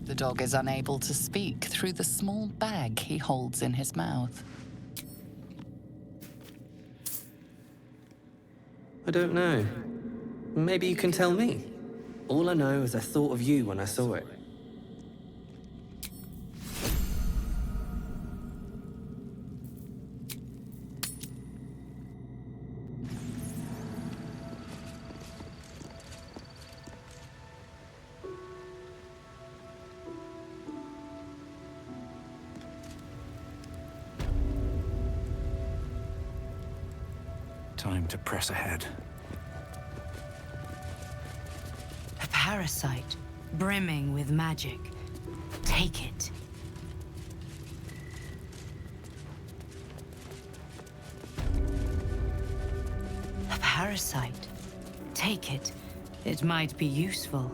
The dog is unable to speak through the small bag he holds in his mouth. I don't know. Maybe you can tell me. All I know is I thought of you when I saw it. Time to press ahead. A parasite, brimming with magic. Take it. A parasite. Take it. It might be useful.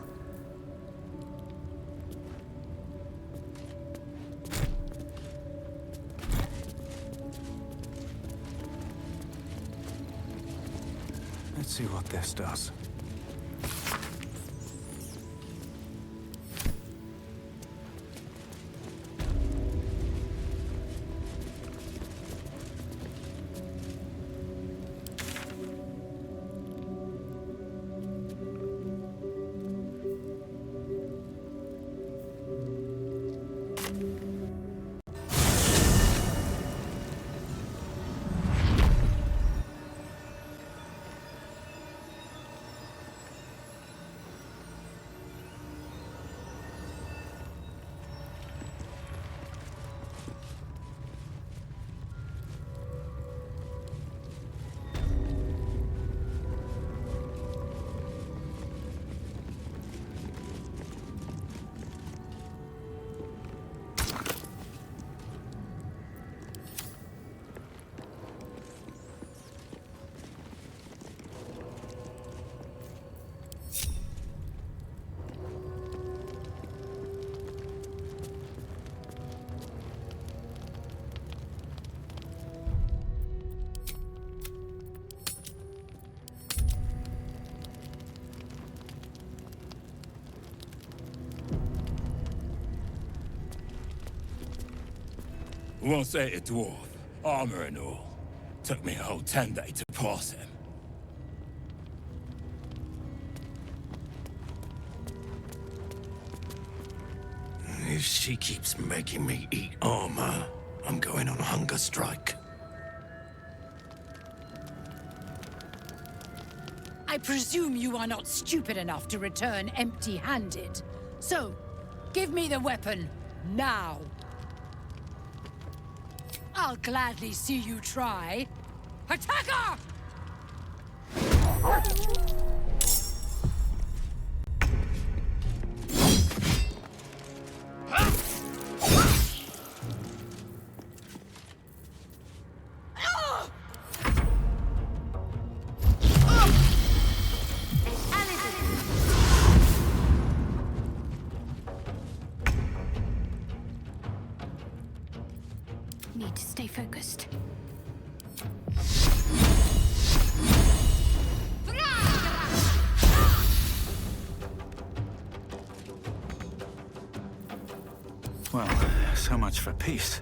Let's see what this does. Once ate a dwarf, armor and all. Took me a whole 10 days to pass him. If she keeps making me eat armor, I'm going on a hunger strike. I presume you are not stupid enough to return empty-handed. So, give me the weapon, now. I'll gladly see you try. Attacker! Need to stay focused. Well, so much for peace.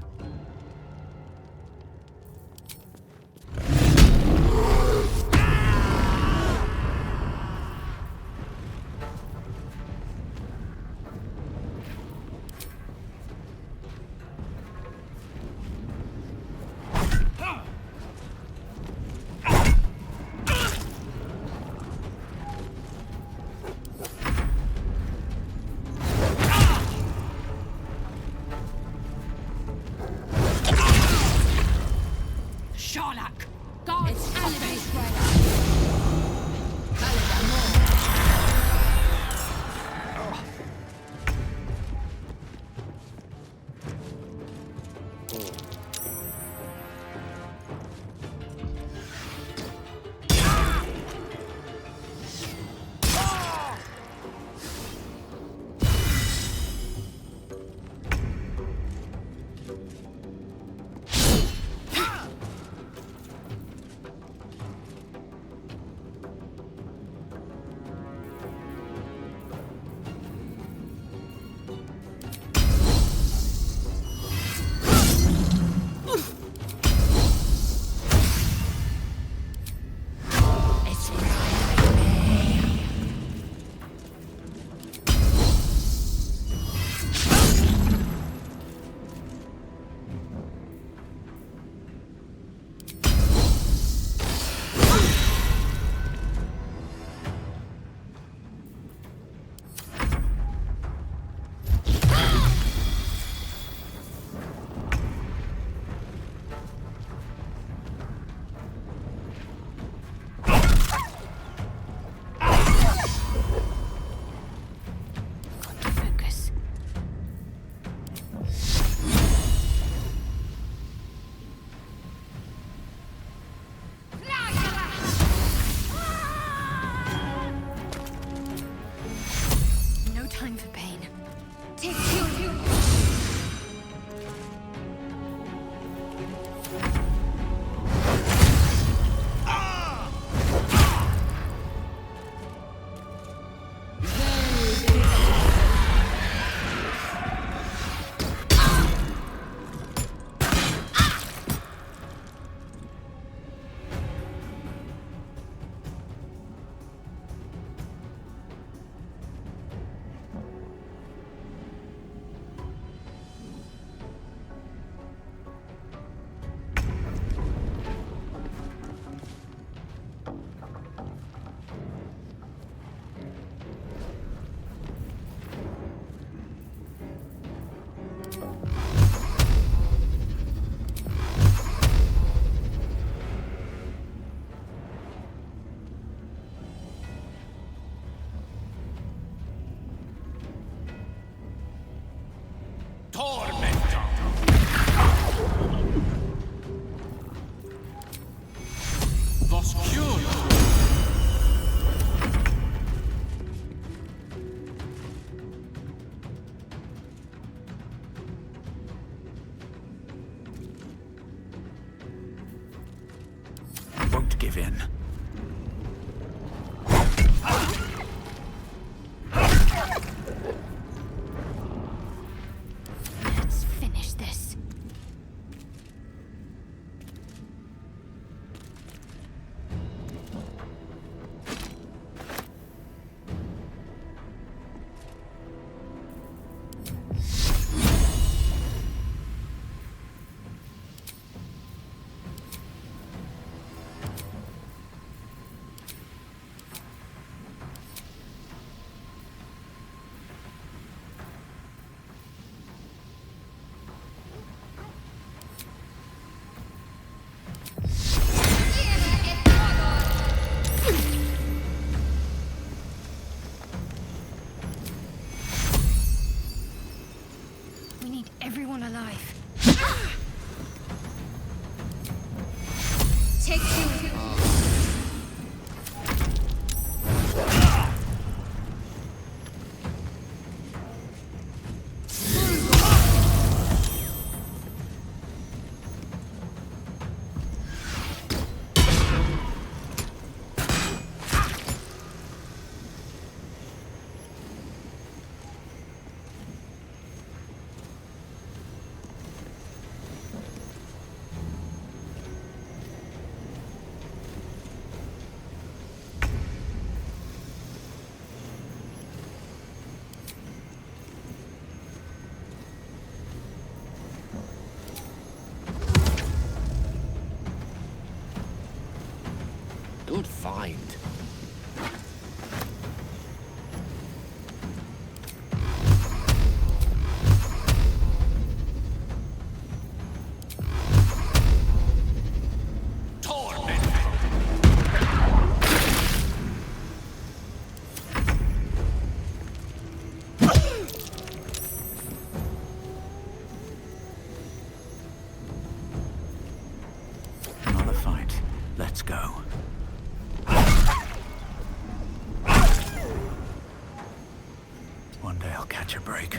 Someday I'll catch a break.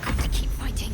Got to keep fighting.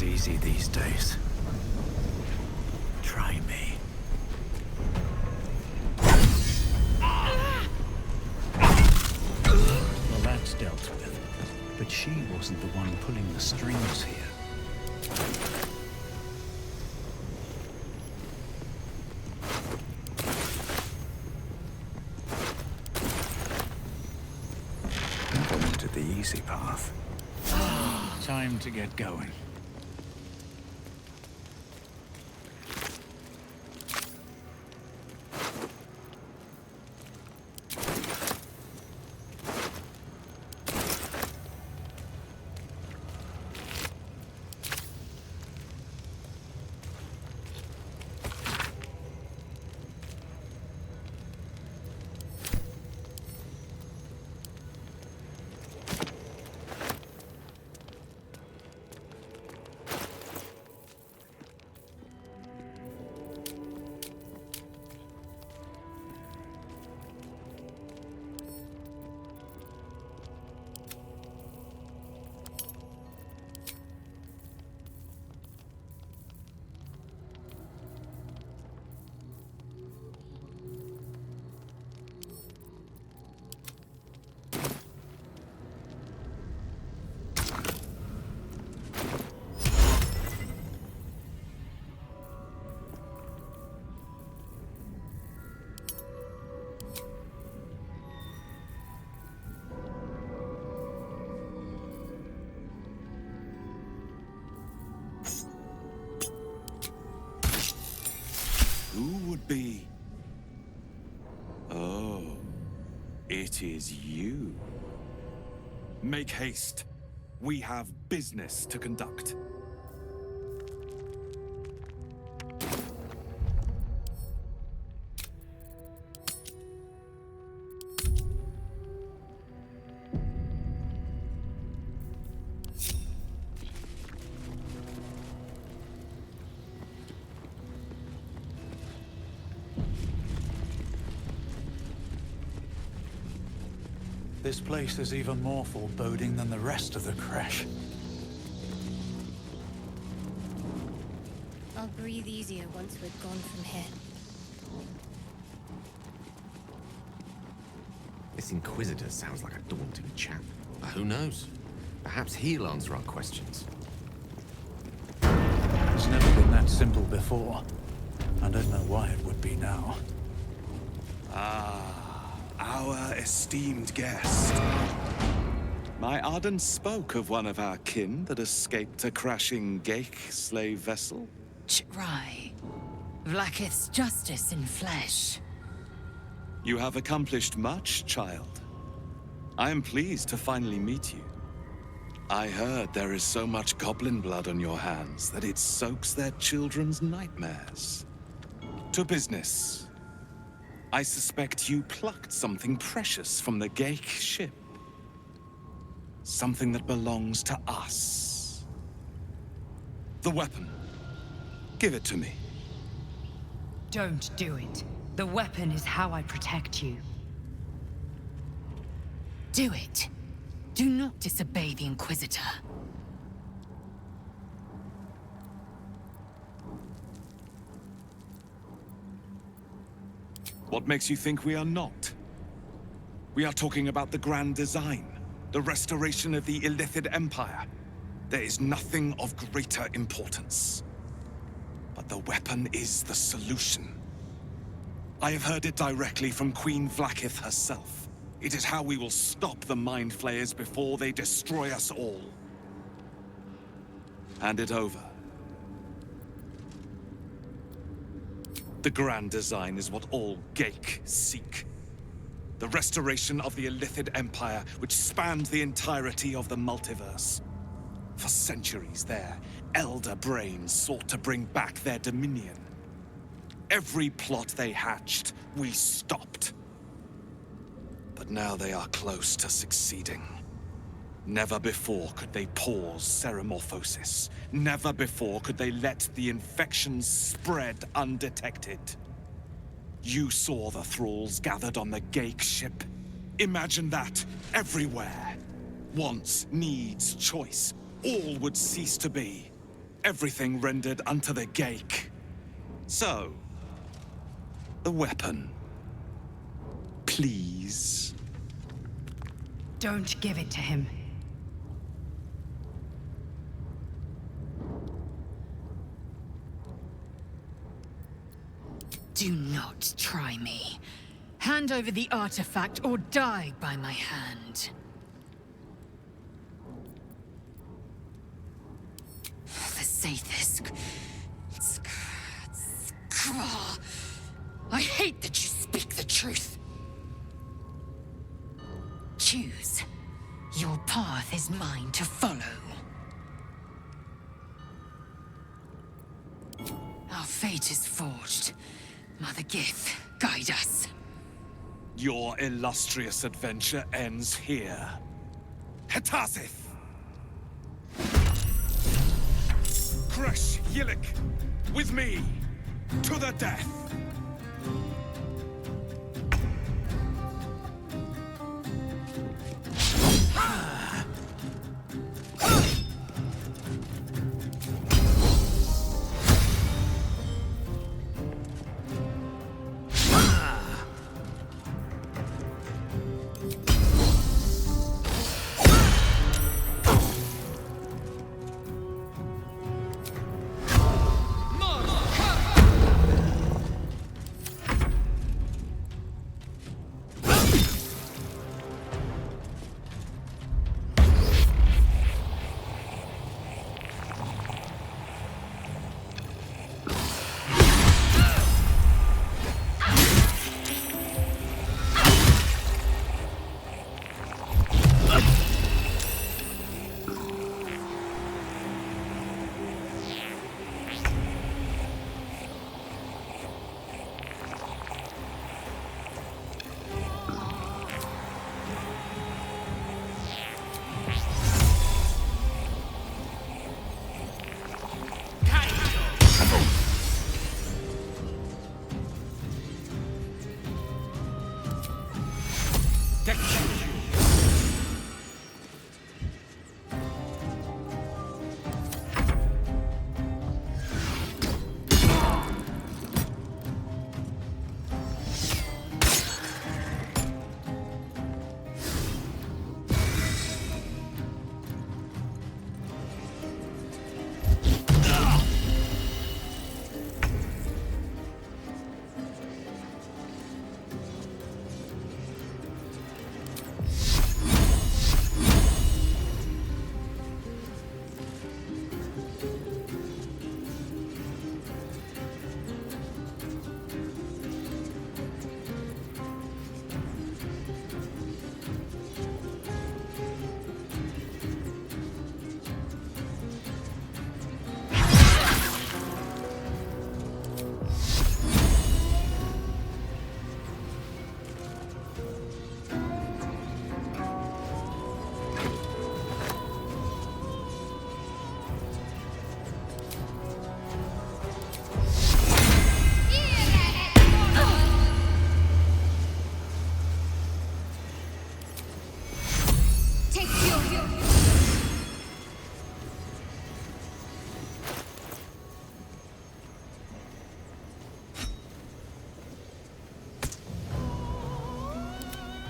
Easy these days. Try me. Well, that's dealt with. But she wasn't the one pulling the strings here. Going to the easy path. Time to get going. Who would be? Oh, it is you. Make haste. We have business to conduct. This place is even more foreboding than the rest of the crash. I'll breathe easier once we're gone from here. This Inquisitor sounds like a daunting chap. But who knows? Perhaps he'll answer our questions. It's never been that simple before. I don't know why it would be now. Our esteemed guest. My Arden spoke of one of our kin that escaped a crashing Geik slave vessel. Ch'rai. Vlaakith's justice in flesh. You have accomplished much, child. I am pleased to finally meet you. I heard there is so much goblin blood on your hands that it soaks their children's nightmares. To business. I suspect you plucked something precious from the Geik ship. Something that belongs to us. The weapon. Give it to me. Don't do it. The weapon is how I protect you. Do it. Do not disobey the Inquisitor. What makes you think we are not? We are talking about the grand design, the restoration of the Illithid Empire. There is nothing of greater importance. But the weapon is the solution. I have heard it directly from Queen Vlaakith herself. It is how we will stop the Mind Flayers before they destroy us all. Hand it over. The grand design is what all Geik seek. The restoration of the Illithid Empire, which spanned the entirety of the multiverse. For centuries, their elder brains sought to bring back their dominion. Every plot they hatched, we stopped. But now they are close to succeeding. Never before could they pause Ceremorphosis. Never before could they let the infections spread undetected. You saw the thralls gathered on the Geik ship. Imagine that, everywhere. Wants, needs, choice, all would cease to be. Everything rendered unto the Geik. So, the weapon. Please. Don't give it to him. Do not try me. Hand over the artifact or die by my hand. The Sathisk. I hate that you speak the truth. Choose. Your path is mine to follow. Our fate is forged. Mother Gith, guide us. Your illustrious adventure ends here. Hetazith! Kresh Yillik, with me, to the death!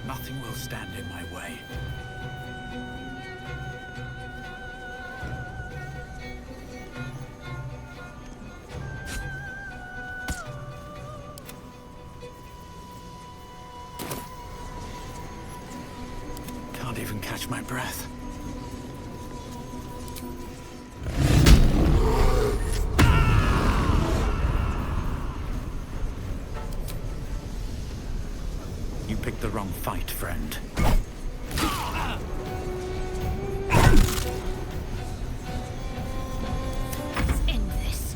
Nothing will stand in my way. Can't even catch my breath. You picked the wrong fight, friend. Let's end this.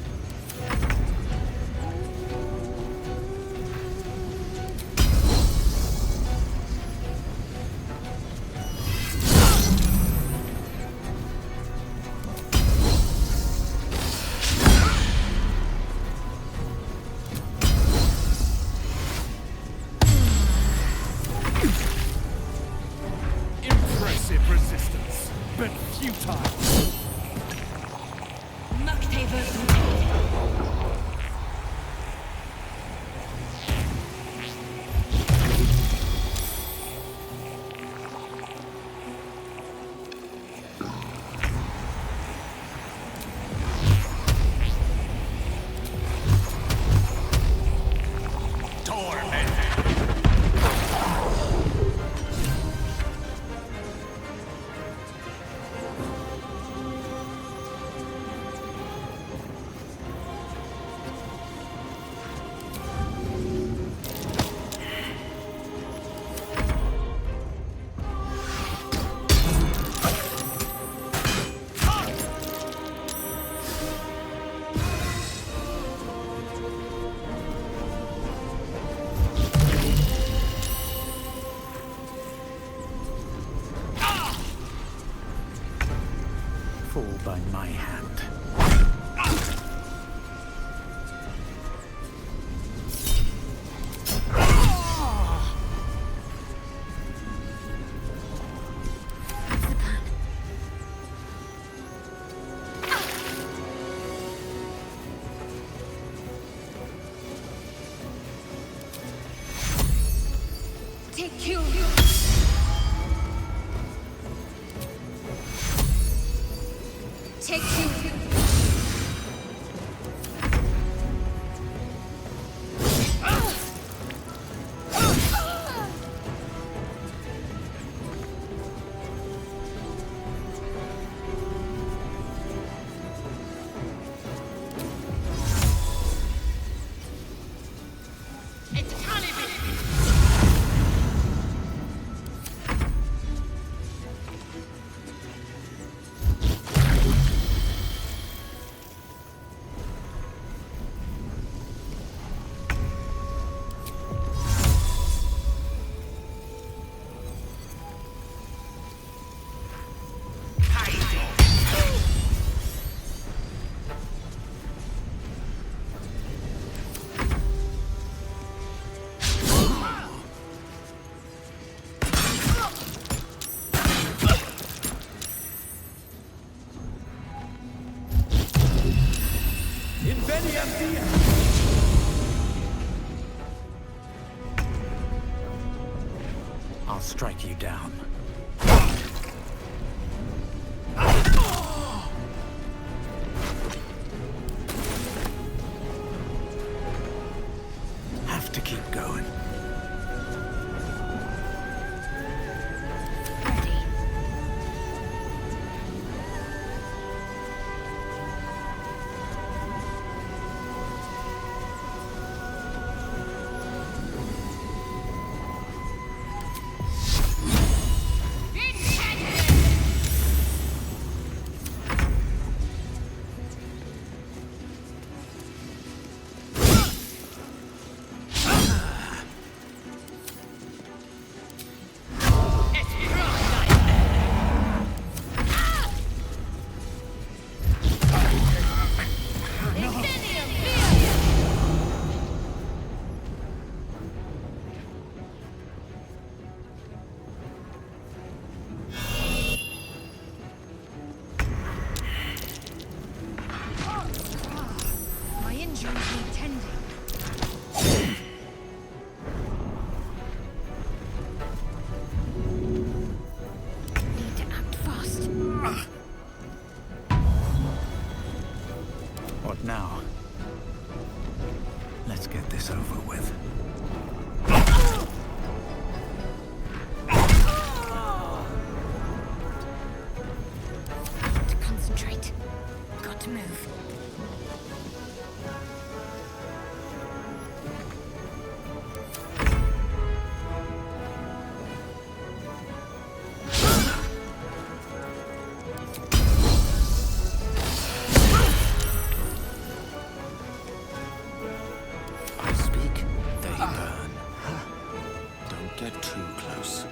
Impressive resistance, but futile. Fall by my hand. Take you. Take you. I'll strike you down. Have to keep going. get too close.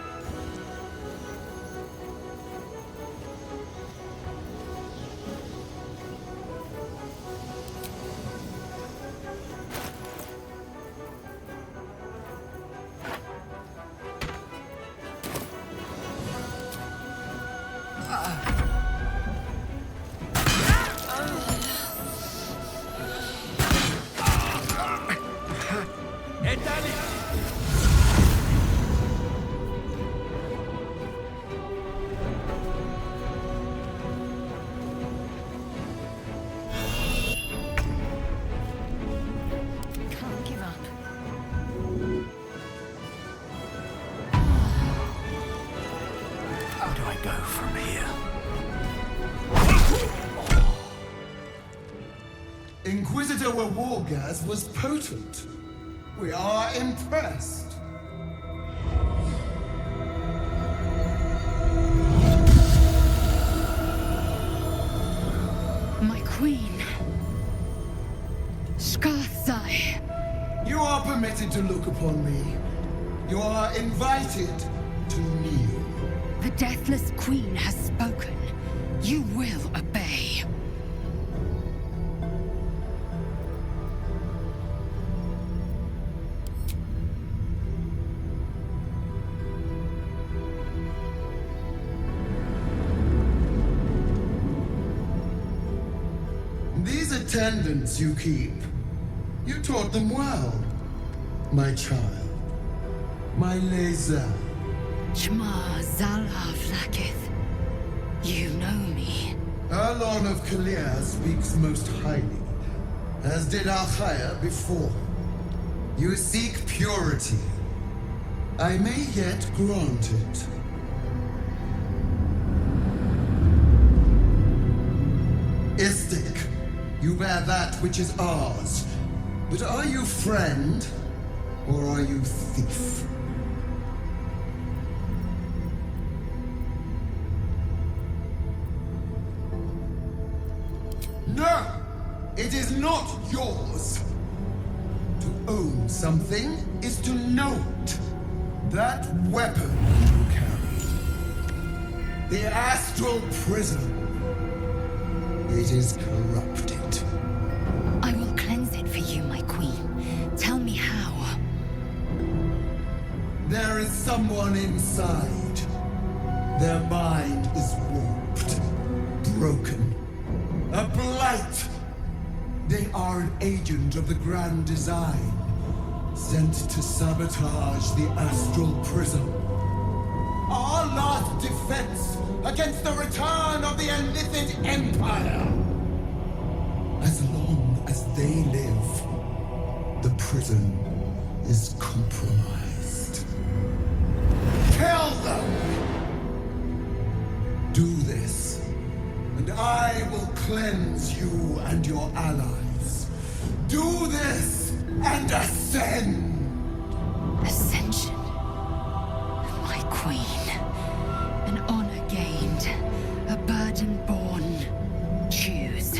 Can't give up. How do I go from here? Inquisitor Wargas was potent. We are impressed. My queen. Skarsai. You are permitted to look upon me. You are invited to kneel. The Deathless Queen has spoken. You will obey. These attendants you keep, you taught them well, my child. My Lae'zel. Shma Zalav Lakith. You know me. Erlon of Kalir speaks most highly, as did Alchaya before. You seek purity. I may yet grant it. Istik, you bear that which is ours. But are you friend, or are you thief? No! It is not yours! To own something is to know it. That weapon you carry. The astral prism. It is corrupted. I will cleanse it for you, my queen. Tell me how. There is someone inside. Their mind is warped, broken. A blight! They are an agent of the Grand Design, sent to sabotage the Astral Prism. Our last defense against the return of the Illithid Empire! As long as they live, the prison is compromised. Kill them! Do this, and I will cleanse you and your allies. Do this, and ascend! Ascension. My queen. An honor gained. A burden borne. Choose.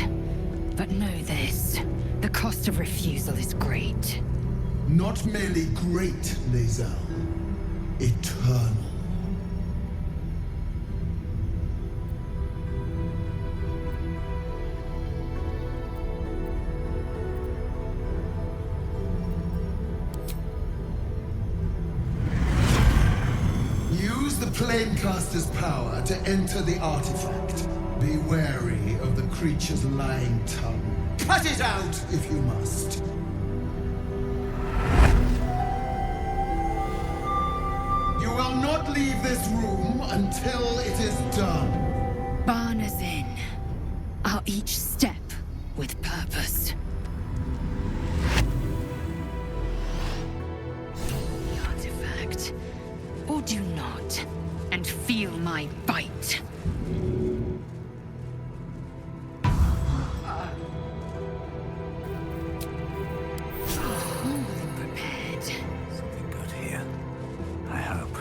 But know this. The cost of refusal is great. Not merely great, Lae'zel. Eternal. Use the Planecaster's power to enter the artifact. Be wary of the creature's lying tongue. Cut it out if you must. You will not leave this room until it is done. Barna's in. Our each step with purpose. The artifact. Or do not. And feel my bite. More than prepared. Something good here. I hope.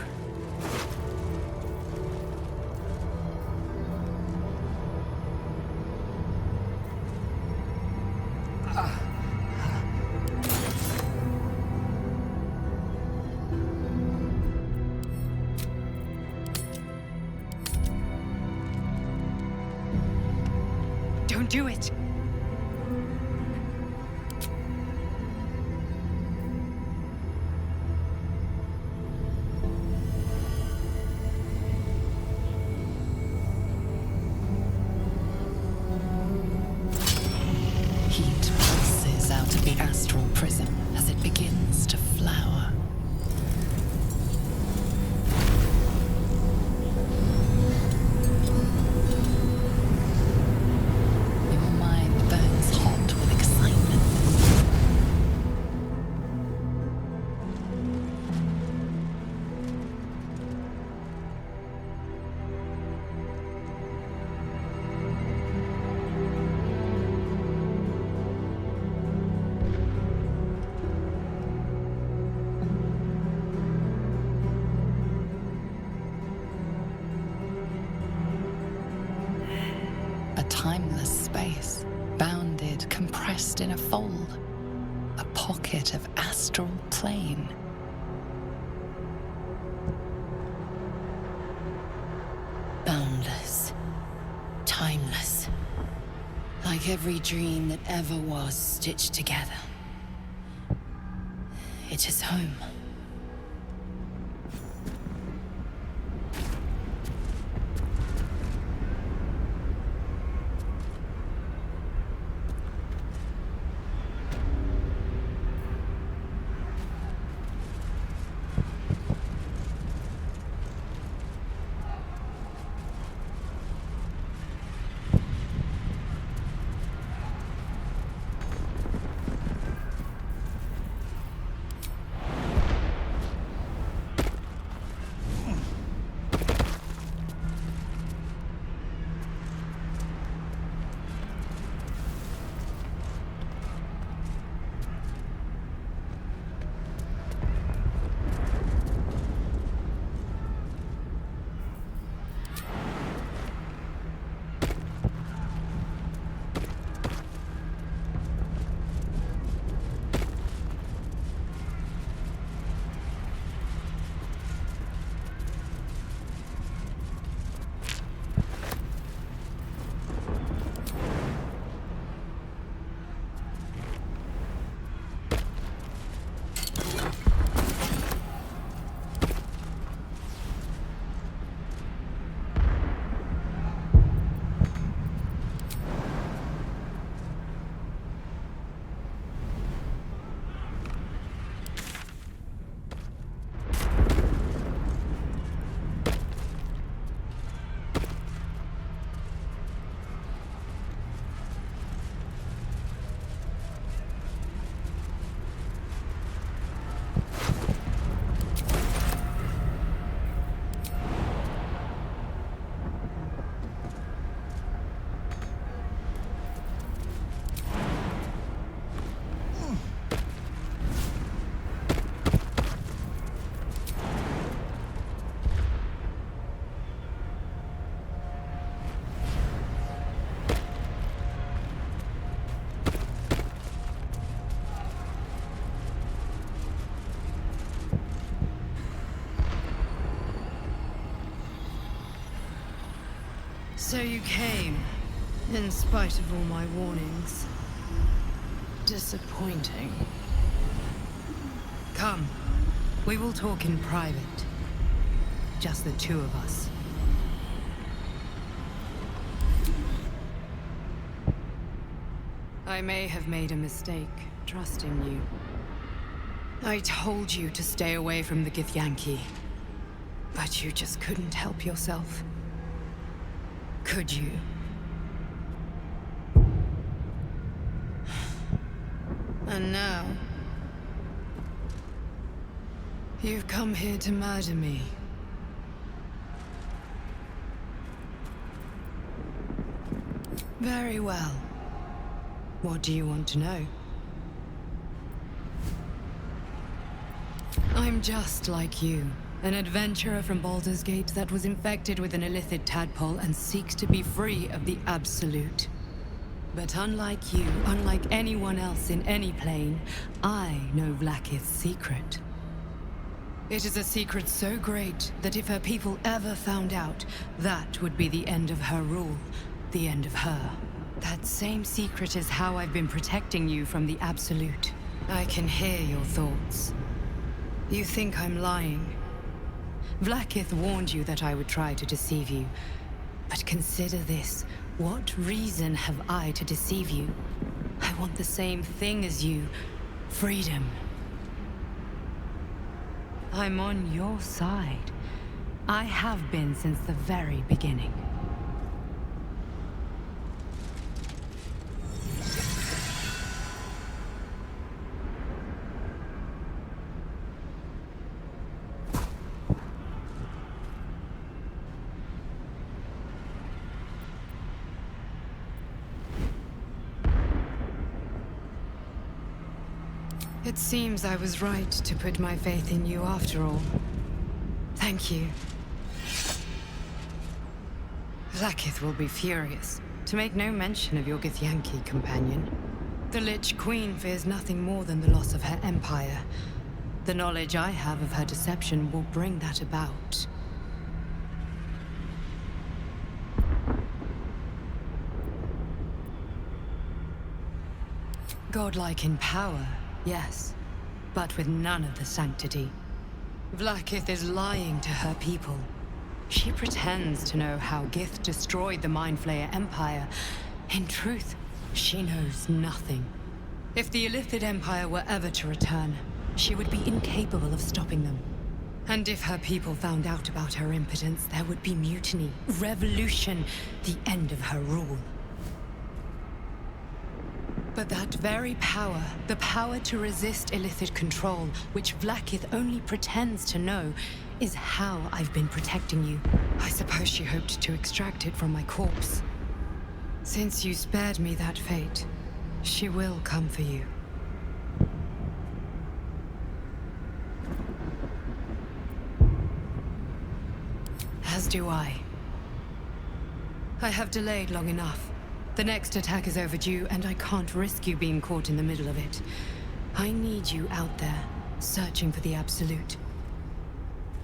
Don't do it! Heat pulses out of the astral prism as it begins to flower. Your mind burns hot with excitement. A timeless space, bounded, compressed in a fold. A pocket of astral plane. Boundless. Timeless. Like every dream that ever was stitched together. It is home. So you came, in spite of all my warnings. Disappointing. Come, we will talk in private. Just the two of us. I may have made a mistake, trusting you. I told you to stay away from the Githyanki, but you just couldn't help yourself. Could you? And now... you've come here to murder me. Very well. What do you want to know? I'm just like you. An adventurer from Baldur's Gate that was infected with an illithid tadpole and seeks to be free of the Absolute. But unlike you, unlike anyone else in any plane, I know Vlaakith's secret. It is a secret so great that if her people ever found out, that would be the end of her rule, the end of her. That same secret is how I've been protecting you from the Absolute. I can hear your thoughts. You think I'm lying. Vlaakith warned you that I would try to deceive you. But consider this. What reason have I to deceive you? I want the same thing as you. Freedom. I'm on your side. I have been since the very beginning. It seems I was right to put my faith in you after all. Thank you. Vlaakith will be furious, to make no mention of your Githyanki companion. The Lich Queen fears nothing more than the loss of her empire. The knowledge I have of her deception will bring that about. Godlike in power, yes, but with none of the sanctity. Vlaakith is lying to her people. She pretends to know how Gith destroyed the Mind Flayer Empire. In truth, she knows nothing. If the Illithid Empire were ever to return, she would be incapable of stopping them. And if her people found out about her impotence, there would be mutiny, revolution, the end of her rule. But that very power, the power to resist Illithid control, which Vlaakith only pretends to know, is how I've been protecting you. I suppose she hoped to extract it from my corpse. Since you spared me that fate, she will come for you. As do I. I have delayed long enough. The next attack is overdue, and I can't risk you being caught in the middle of it. I need you out there, searching for the Absolute.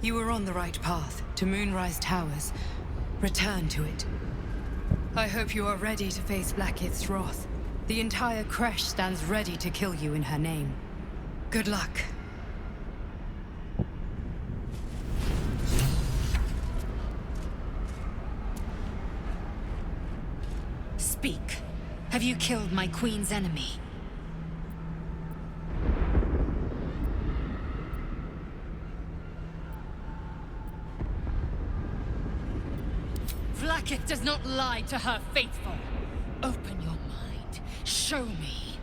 You were on the right path, to Moonrise Towers. Return to it. I hope you are ready to face Vlaakith's wrath. The entire Kresh stands ready to kill you in her name. Good luck. Speak. Have you killed my queen's enemy? Vlaakith does not lie to her faithful. Open your mind. Show me.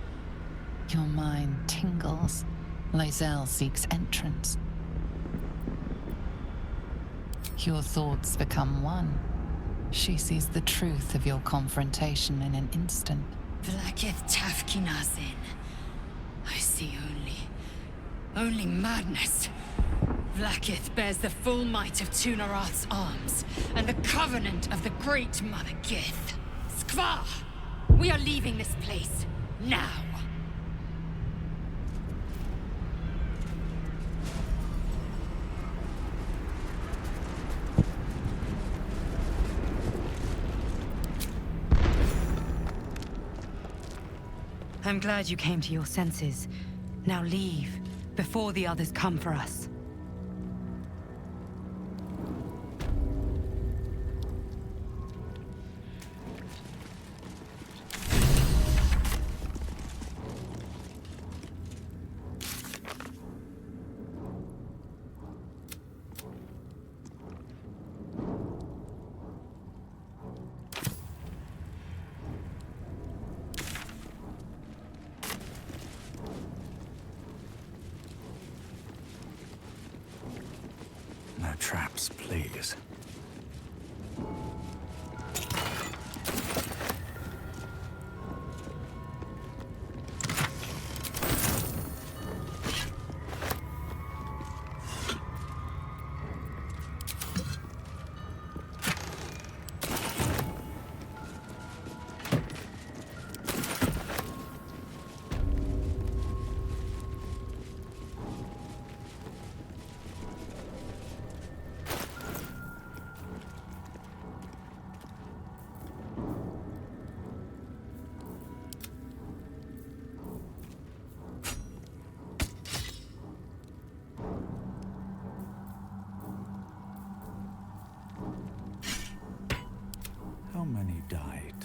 Your mind tingles. Loisel seeks entrance. Your thoughts become one. She sees the truth of your confrontation in an instant. Vlaakith Tafkinazin. I see only madness. Vlaakith bears the full might of Tunarath's arms, and the covenant of the Great Mother Gith. Skvar! We are leaving this place, now! I'm glad you came to your senses. Now leave, before the others come for us. No traps, please.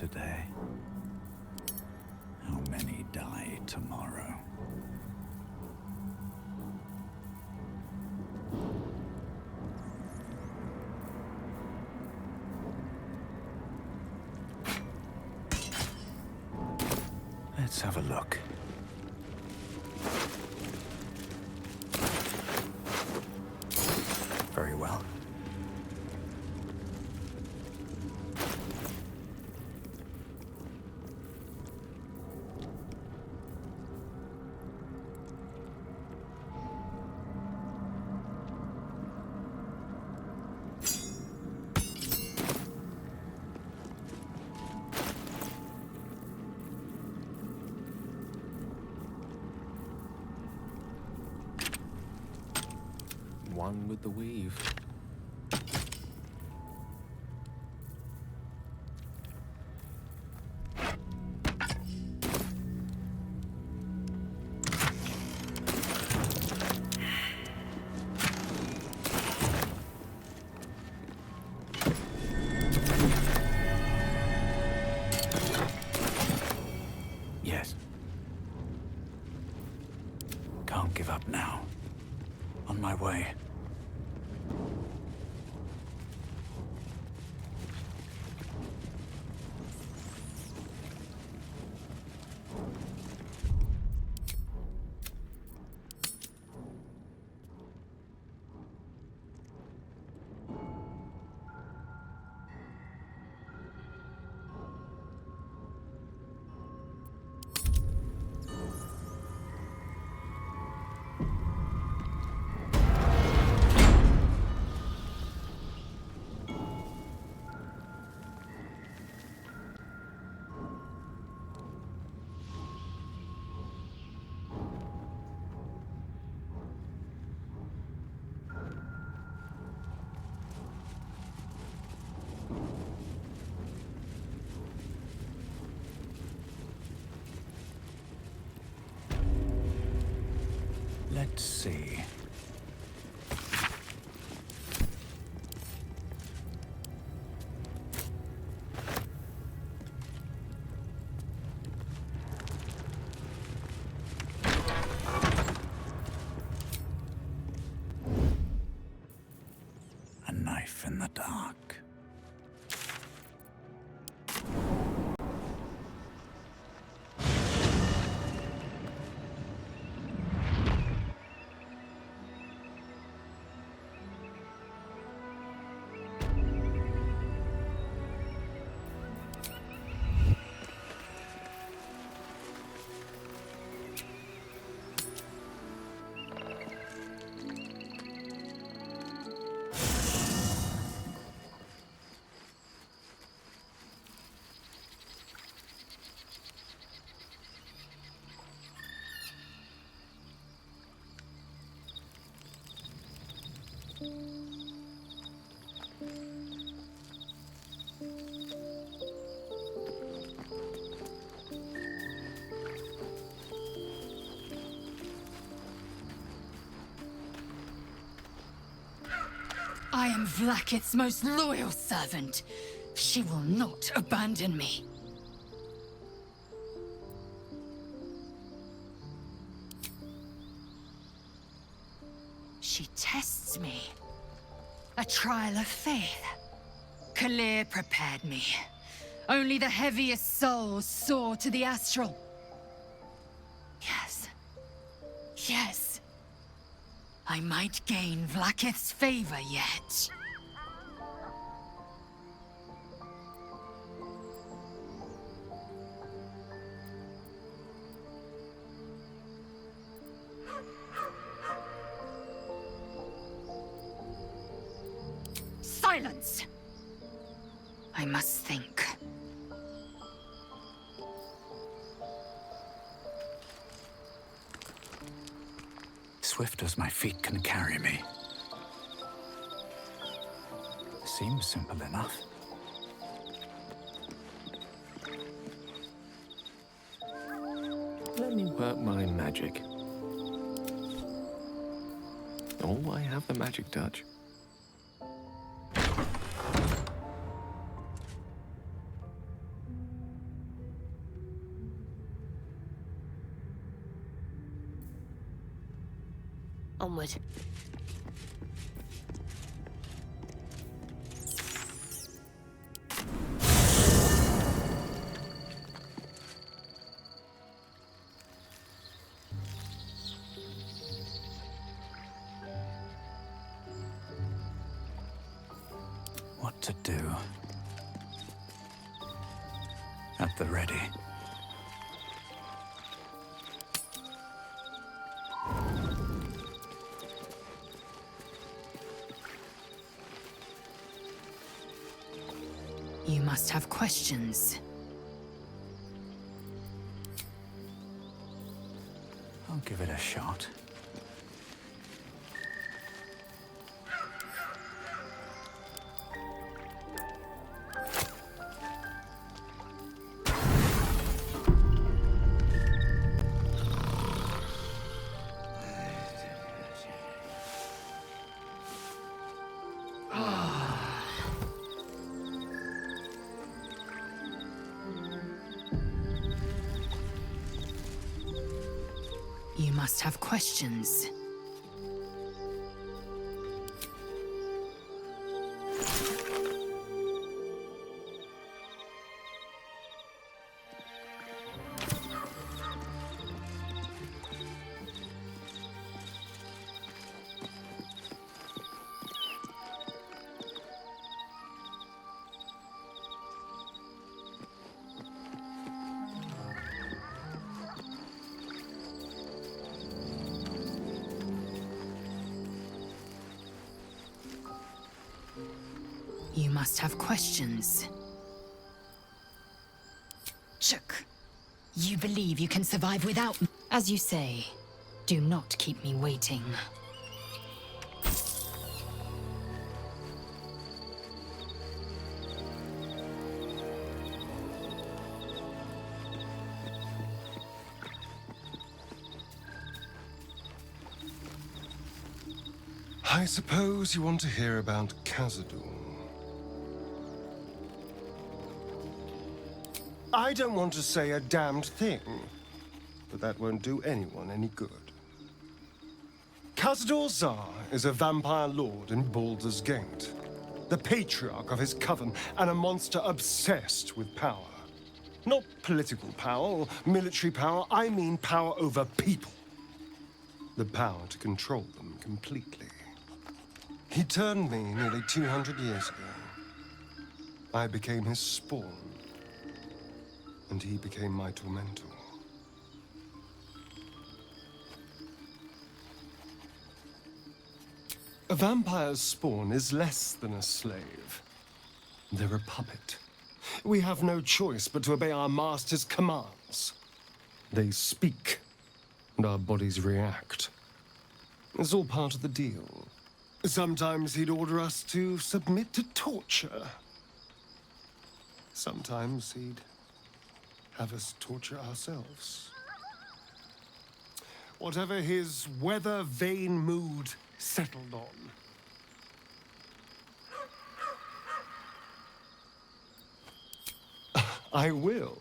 today? How many die tomorrow? Let's have a look. Very well. One with the weave. Yes. Can't give up now. On my way. Let's see. A knife in the dark. I am Vlakith's most loyal servant. She will not abandon me. She tests me. A trial of faith. Kalir prepared me. Only the heaviest souls soar to the astral. Yes. Yes. I might gain Vlakith's favor yet. Silence! I must think. Swift as my feet can carry me. Seems simple enough. Let me work my magic. Oh, I have the magic touch. Onward. What to do? At the ready. You must have questions. I'll give it a shot. You must have questions. You must have questions. Chook. You believe you can survive without me? As you say, do not keep me waiting. I suppose you want to hear about Khazad-dûm. I don't want to say a damned thing, but that won't do anyone any good. Khazad-dûm is a vampire lord in Baldur's Gate, the patriarch of his coven, and a monster obsessed with power. Not political power or military power, I mean power over people. The power to control them completely. He turned me nearly 200 years ago. I became his spawn, and he became my tormentor. A vampire's spawn is less than a slave. They're a puppet. We have no choice but to obey our master's commands. They speak, and our bodies react. It's all part of the deal. Sometimes he'd order us to submit to torture. Sometimes he'd have us torture ourselves. Whatever his weather-vane mood settled on. I will,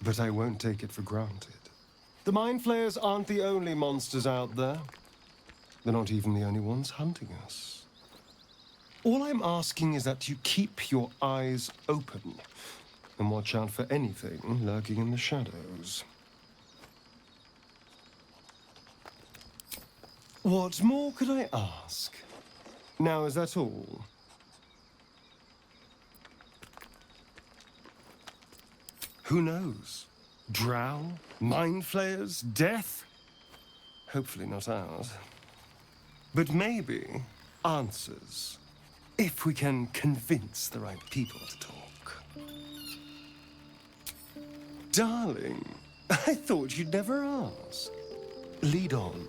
but I won't take it for granted. The Mind Flayers aren't the only monsters out there. They're not even the only ones hunting us. All I'm asking is that you keep your eyes open and watch out for anything lurking in the shadows. What more could I ask? Now, is that all? Who knows? Drow? Mind Flayers? Death? Hopefully not ours. But maybe answers, if we can convince the right people to talk. Darling, I thought you'd never ask. Lead on.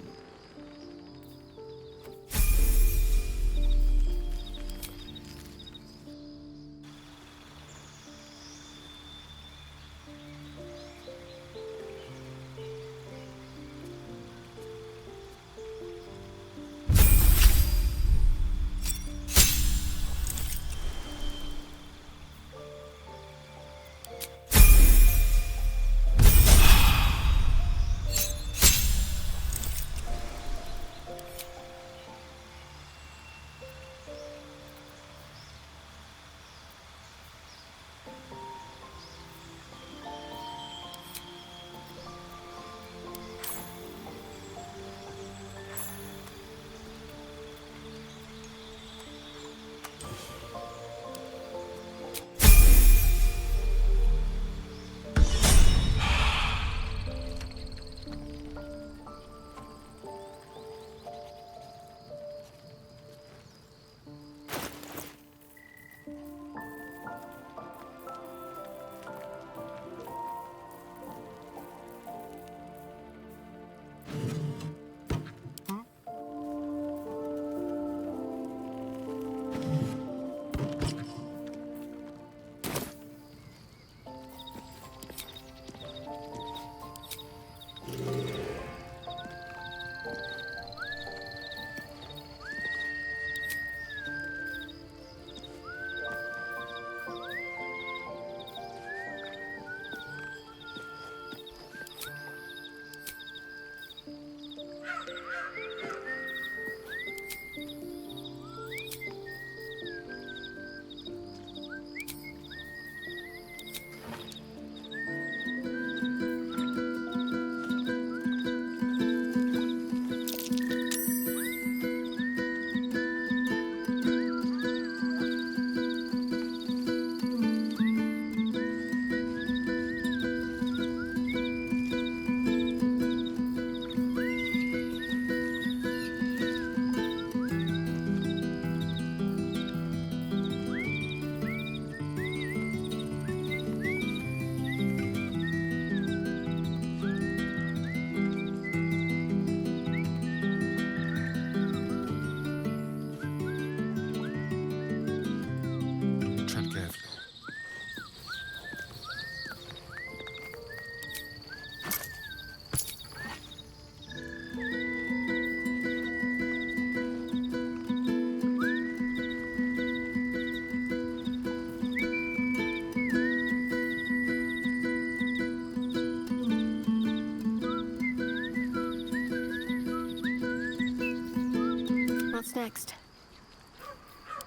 What's next?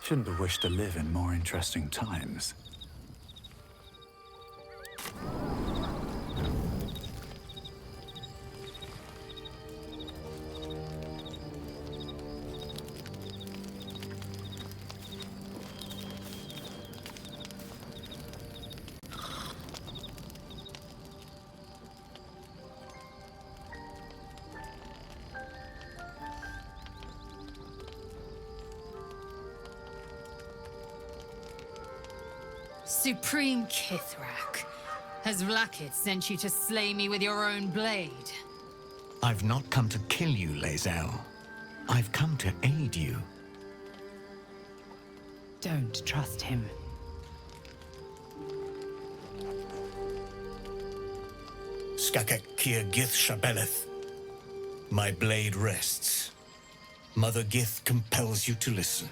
Shouldn't have wished to live in more interesting times. Supreme Kithrak, has Vlakith sent you to slay me with your own blade? I've not come to kill you, Lae'zel. I've come to aid you. Don't trust him. Skakek Kir Gith Shabeleth. My blade rests. Mother Gith compels you to listen.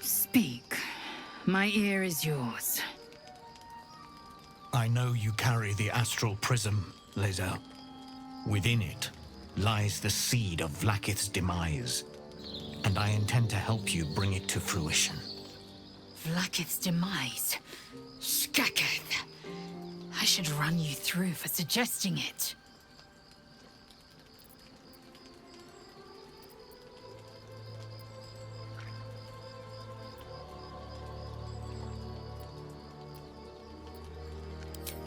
Speak. My ear is yours. I know you carry the astral prism, Lae'zel. Within it lies the seed of Vlakith's demise, and I intend to help you bring it to fruition. Vlakith's demise? Skaketh. I should run you through for suggesting it.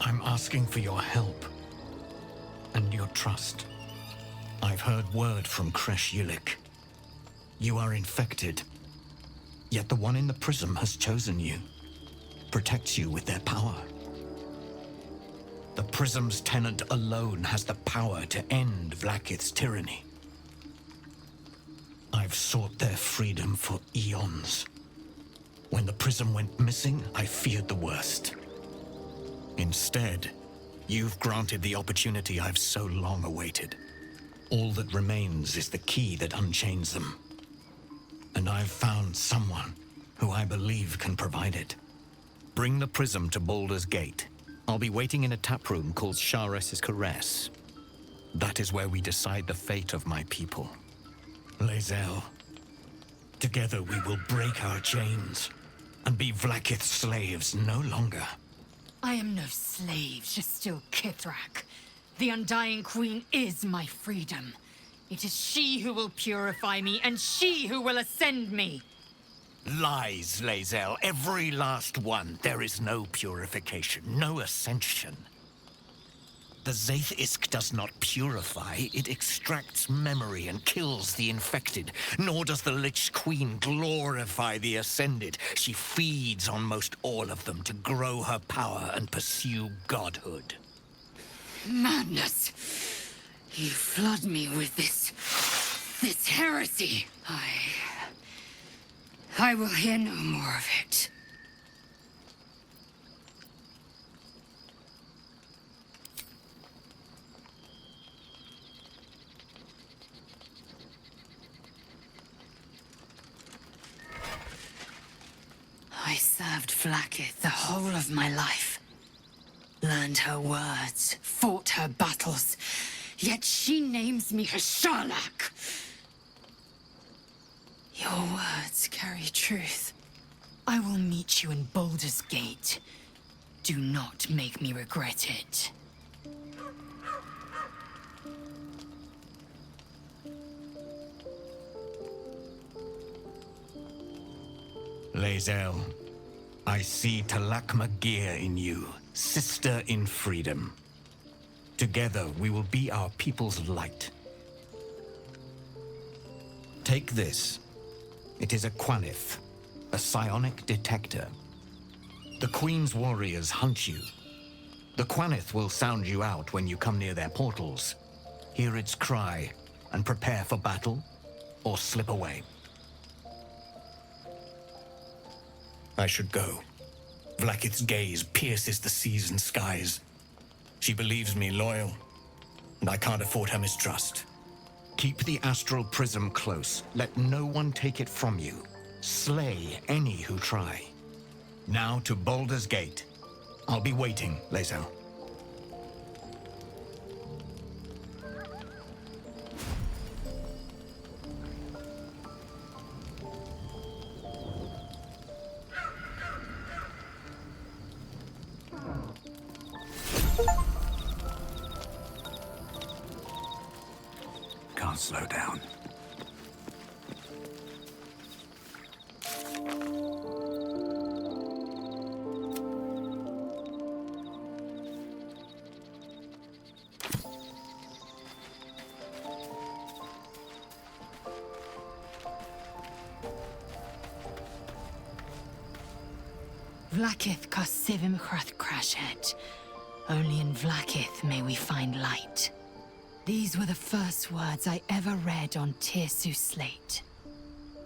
I'm asking for your help and your trust. I've heard word from Kresh Yilik. You are infected, yet the one in the prism has chosen you, protects you with their power. The prism's tenant alone has the power to end Vlakith's tyranny. I've sought their freedom for eons. When the prism went missing, I feared the worst. Instead, you've granted the opportunity I've so long awaited. All that remains is the key that unchains them. And I've found someone who I believe can provide it. Bring the prism to Baldur's Gate. I'll be waiting in a taproom called Shares's Caress. That is where we decide the fate of my people. Lae'zel, together we will break our chains and be Vlakith's slaves no longer. I am no slave, just still Kithrak. The Undying Queen is my freedom. It is she who will purify me, and she who will ascend me. Lies, Lae'zel, every last one. There is no purification, no ascension. The Zaith Isk does not purify, it extracts memory and kills the infected. Nor does the Lich Queen glorify the ascended. She feeds on most all of them to grow her power and pursue godhood. Madness! You flood me with this heresy. I will hear no more of it. I served Vlakith the whole of my life. Learned her words, fought her battles, yet she names me her Sharlak. Your words carry truth. I will meet you in Baldur's Gate. Do not make me regret it. Lae'zel, I see Talakma Gear in you, sister in freedom. Together we will be our people's light. Take this. It is a Quanith, a psionic detector. The Queen's warriors hunt you. The Quanith will sound you out when you come near their portals. Hear its cry and prepare for battle, or slip away. I should go. Vlakith's gaze pierces the seas and skies. She believes me loyal, and I can't afford her mistrust. Keep the astral prism close. Let no one take it from you. Slay any who try. Now to Baldur's Gate. I'll be waiting, Lae'zel. can't slow down. Vlakith Kasivim Hrath Crashet. Only in Vlakith may we find light. These were the first words I ever read on Tirsu's slate.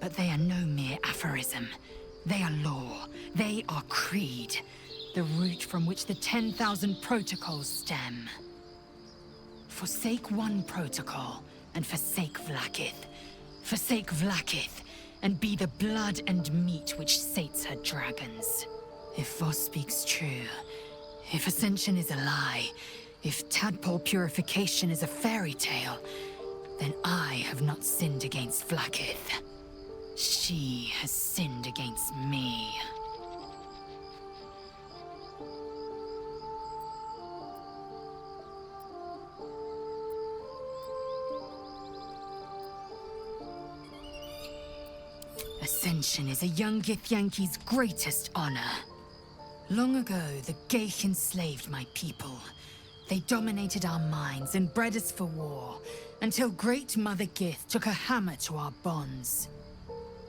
But they are no mere aphorism. They are law. They are creed. The root from which the 10,000 protocols stem. Forsake one protocol, and forsake Vlakith. Forsake Vlakith, and be the blood and meat which sates her dragons. If Voss speaks true, if Ascension is a lie, if tadpole purification is a fairy tale, then I have not sinned against Vlakith. She has sinned against me. Ascension is a young Githyanki's greatest honor. Long ago, the Geich enslaved my people. They dominated our minds and bred us for war, until Great Mother Gith took a hammer to our bonds.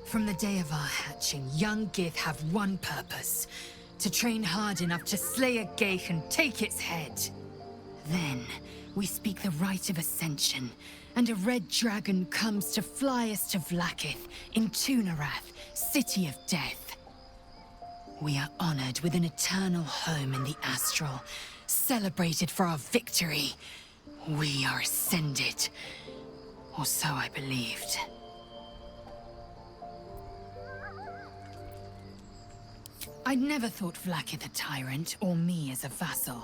From the day of our hatching, young Gith have one purpose: to train hard enough to slay a Geich and take its head. Then, we speak the rite of Ascension, and a red dragon comes to fly us to Vlakith in Tunarath, City of Death. We are honored with an eternal home in the Astral, celebrated for our victory. We are ascended. Or so I believed. I'd never thought Vlakith a tyrant, or me as a vassal.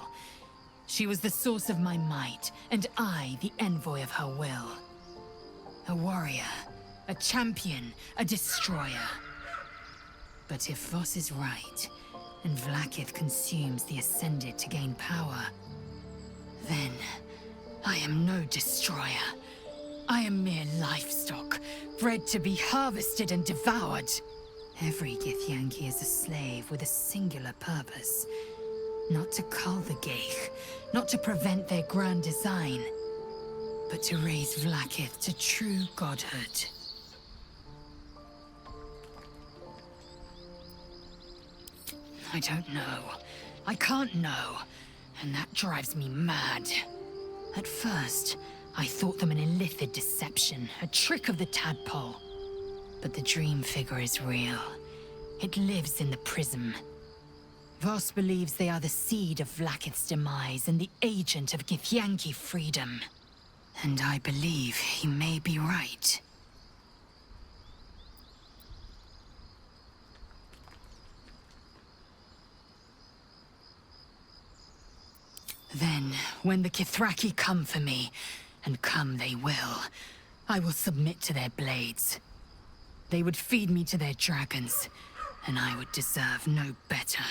She was the source of my might, and I the envoy of her will. A warrior, a champion, a destroyer. But if Voss is right, and Vlakith consumes the Ascended to gain power, then I am no destroyer. I am mere livestock, bred to be harvested and devoured. Every Githyanki is a slave with a singular purpose. Not to cull the Geich, not to prevent their grand design, but to raise Vlakith to true godhood. I don't know. I can't know. And that drives me mad. At first, I thought them an illithid deception, a trick of the tadpole. But the dream figure is real. It lives in the prism. Voss believes they are the seed of Vlakith's demise and the agent of Githyanki freedom. And I believe he may be right. Then, when the Kithraki come for me, and come they will, I will submit to their blades. They would feed me to their dragons, and I would deserve no better.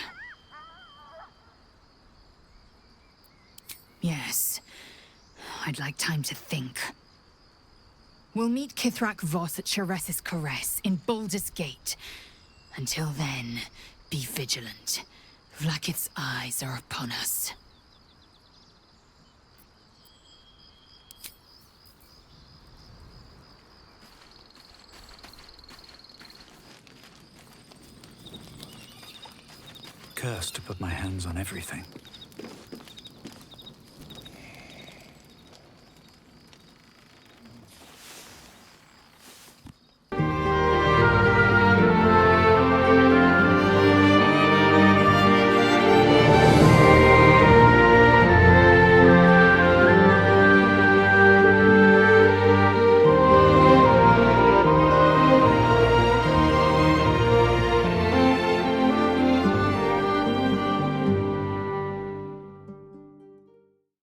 Yes, I'd like time to think. We'll meet Kithrak Voss at Sheres's Caress in Baldur's Gate. Until then, be vigilant. Vlakith's eyes are upon us. Cursed to put my hands on everything.